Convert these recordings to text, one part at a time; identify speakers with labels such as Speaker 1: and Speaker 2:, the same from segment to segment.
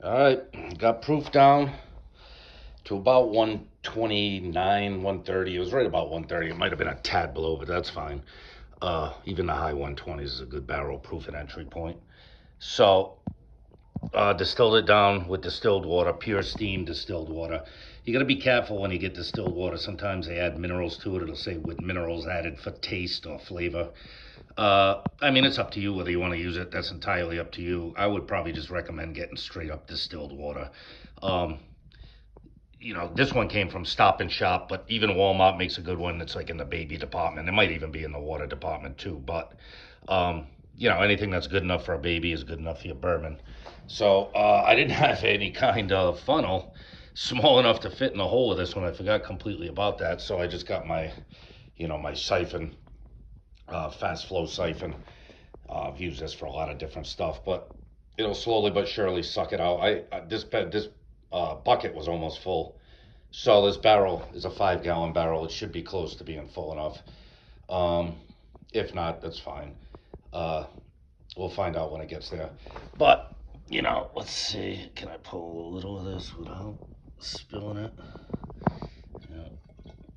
Speaker 1: All right, got proof down to about 129, 130. It was right about 130. It might have been a tad below, but that's fine. Even the high 120s is a good barrel proof and entry point. So, distilled it down with distilled water, pure steam distilled water. You got to be careful when you get distilled water. Sometimes they add minerals to it. It'll say with minerals added for taste or flavor. I mean, it's up to you whether you want to use it. That's entirely up to you. I would probably just recommend getting straight up distilled water. Um, this one came from Stop and Shop, but even Walmart makes a good one that's like in the baby department. It might even be in the water department too. But, anything that's good enough for a baby is good enough for your bourbon. So I didn't have any kind of funnel small enough to fit in the hole of this one. I forgot completely about that. So I just got my siphon, fast flow siphon. I've used this for a lot of different stuff, but it'll slowly but surely suck it out. This bucket was almost full, so this barrel is a 5 gallon barrel. It should be close to being full enough. If not, that's fine. Uh, we'll find out when it gets there. But let's see. Can I pull a little of this without spilling it? Yeah,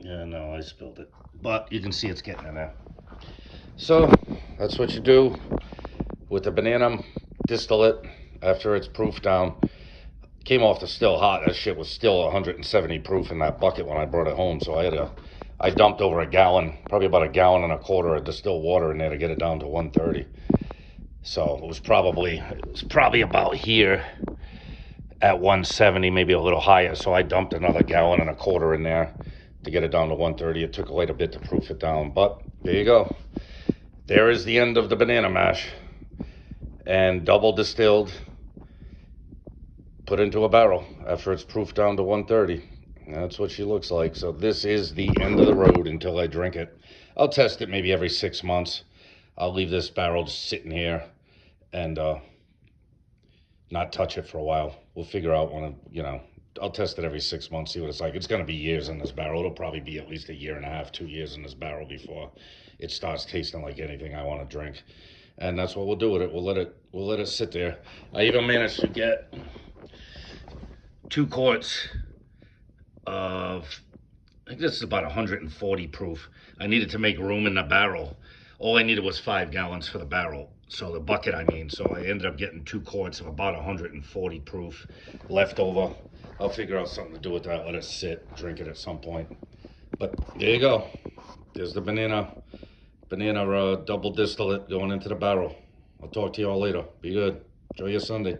Speaker 1: yeah, no, I spilled it, but you can see it's getting in there. So that's what you do with the banana distillate after it's proof down. Came off the still hot. That shit was still 170 proof in that bucket when I brought it home. So I dumped over a gallon, probably about a gallon and a quarter of distilled water in there to get it down to 130. So it was probably about here at 170, maybe a little higher. So I dumped another gallon and a quarter in there to get it down to 130. It took quite a bit to proof it down, but there you go. There is the end of the banana mash, and double distilled, put into a barrel after it's proofed down to 130. That's what she looks like. So this is the end of the road until I drink it. I'll test it maybe every 6 months. I'll leave this barrel just sitting here and not touch it for a while. We'll figure out I'll test it every 6 months, see what it's like. It's going to be years in this barrel. It'll probably be at least a year and a half, 2 years in this barrel before it starts tasting like anything I want to drink. And that's what we'll do with it. We'll let it sit there. I even managed to get 2 quarts of, I think this is about 140 proof. I needed to make room in the barrel. All I needed was 5 gallons for the barrel. So the bucket, I mean. So I ended up getting 2 quarts of about 140 proof left over. I'll figure out something to do with that. Let it sit, drink it at some point. But there you go. There's the banana double distillate going into the barrel. I'll talk to you all later. Be good. Enjoy your Sunday.